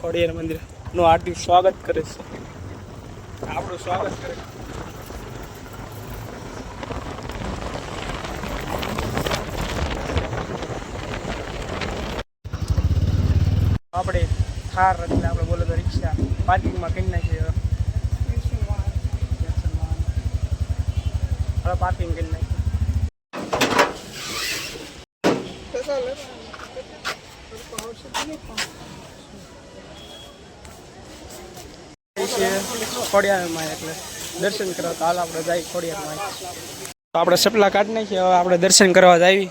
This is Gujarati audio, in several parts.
ખોડિયાર મંદિરનું હાર્દિક સ્વાગત કરે છે. આપણું સ્વાગત કરે. આપણે થાર એટલે આપણે બોલો તો રિક્ષા પાર્કિંગમાં કરી નાખીએ. હવે પાર્કિંગ કરી નાખીએ. ખોડિયારમાં એટલે દર્શન કરવા તો હાલ આપણે જાય ખોડિયારમાં. તો આપણે સપલા કાઢી નાખીએ. હવે આપણે દર્શન કરવા જ આવી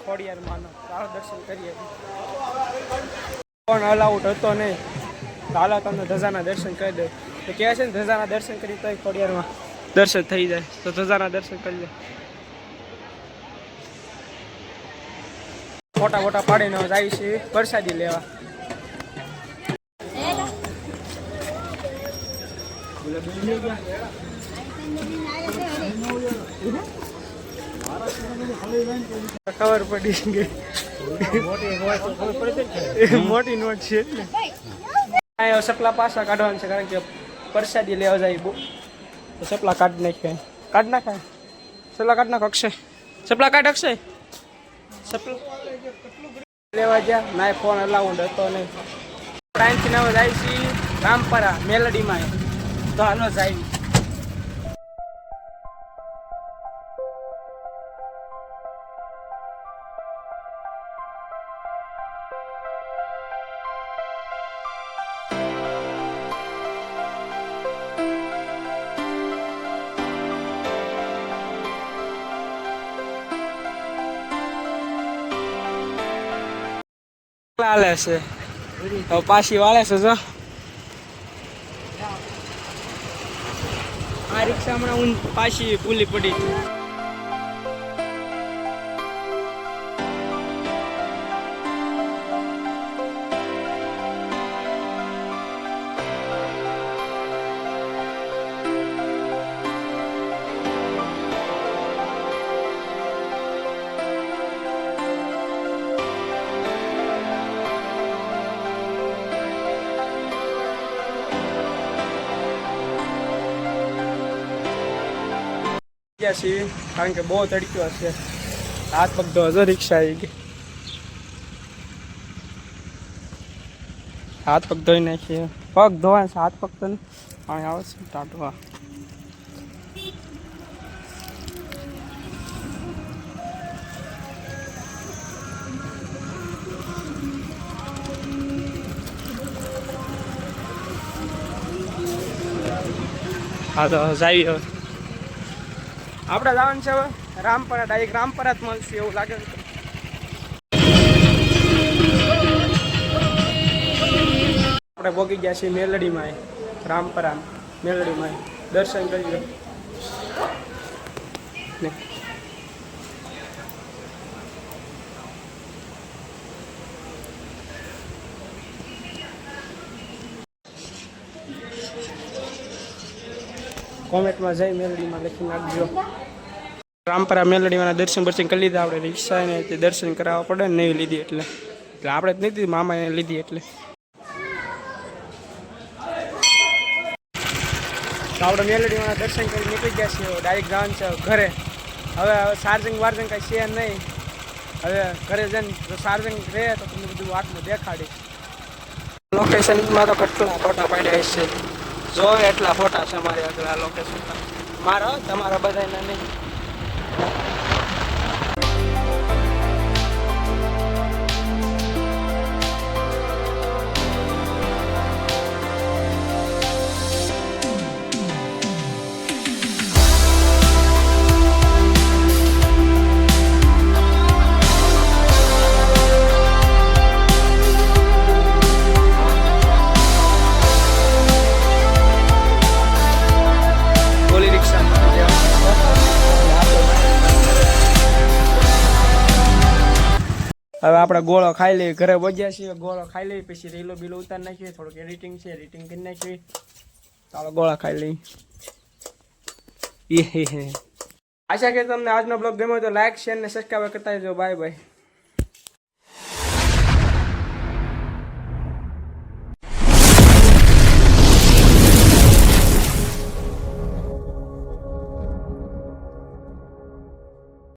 ખોડિયારમાં. ચાલો દર્શન કરીએ. પણ અલાઉડ હતો નહીં. તો હાલો તમને ધજાના દર્શન કરી દે. તો કહે છે ને ધજાના દર્શન કરી તો ખોડિયારમાં દર્શન થઈ જાય. તો ધજાના દર્શન કરી લે. ફોટા ફોટા પાડીને જાય છે પ્રસાદી લેવા. ખબર પડી ગઈ મોટી નોટ છે એટલે સપલા પાછા કાઢવાનું છે કારણ કે પ્રસાદી લેવા જાય. તો સપલા કાઢી નાખે. કાઢી નાખાય. સપલા કાઢી નાખ. અક્ષય સપલા કાઢ. અક્ષય સપલા લેવા ગયા. ના ફોન અલાઉડ હતો નહીં. ટાઈમથી હવે જાય છે રામપરા મેલડીમાં. તો હાલો જાય. હાલે છે તો પાછી વાળે છે. જો આ રિક્ષા હમણાં પાછી ભૂલી પડી. છીએ કારણ કે બહુ તડક્યો હશે. હાથ પગ ધોવા. જો રિક્ષા આવી ગઈ. હાથ પગ ધોઈ નાખીએ. પગ ધોવાય છે. હાથ પગ તો પાણી આવે છે ટાટવા. હા તો જાય. હવે આપણે જવાનું છે હવે રામપરા. ડાયરેક્ટ રામપરા જ મળશે એવું લાગે છે. આપણે પહોંચી ગયા છીએ મેલડીમાં. રામપરા મેલડીમાં દર્શન કરી લો. કોમેન્ટમાં જઈ મેલડીમાં લખી નાખજો. રામપરા મેલડીમાં દર્શન બર્શન કરી લીધા. આપણે રિક્ષાને તે દર્શન કરાવવા પડે ને નહીં લીધી એટલે આપણે જ નહીં લીધી. મામાએ લીધી એટલે આપણે મેલડીમાં દર્શન કરી નીકળી ગયા છીએ. ડાયરેક્ટ જવાનું છે ઘરે. હવે ચાર્જિંગ વાર્જિંગ કાંઈ છે નહીં. હવે ઘરે જઈને જો ચાર્જિંગ રહે તો તમને બધું વાતમાં દેખાડીશ. લોકેશનમાં તો કેટલા ફોટા પાડ્યા છે. જો એટલા ફોટા છે મારી આગળ આ લોકેશન. મારા તમારા બધાના નહીં. હવે આપણે ગોળો ખાઈ લઈએ. ઘરે પહોંચ્યા છીએ. ગોળો ખાઈ લઈએ પછી રીલો બીલો ઉતારી નાખીએ. થોડુંક એડિટિંગ છે એડિટિંગ કરી નાખીએ. ચાલો ગોળા ખાઈ લઈએ. આશા કે તમને આજનો બ્લોગ ગમ્યો તો લાઈક શેર ને સબસ્ક્રાઈબ કરતા રહેજો. Bye bye.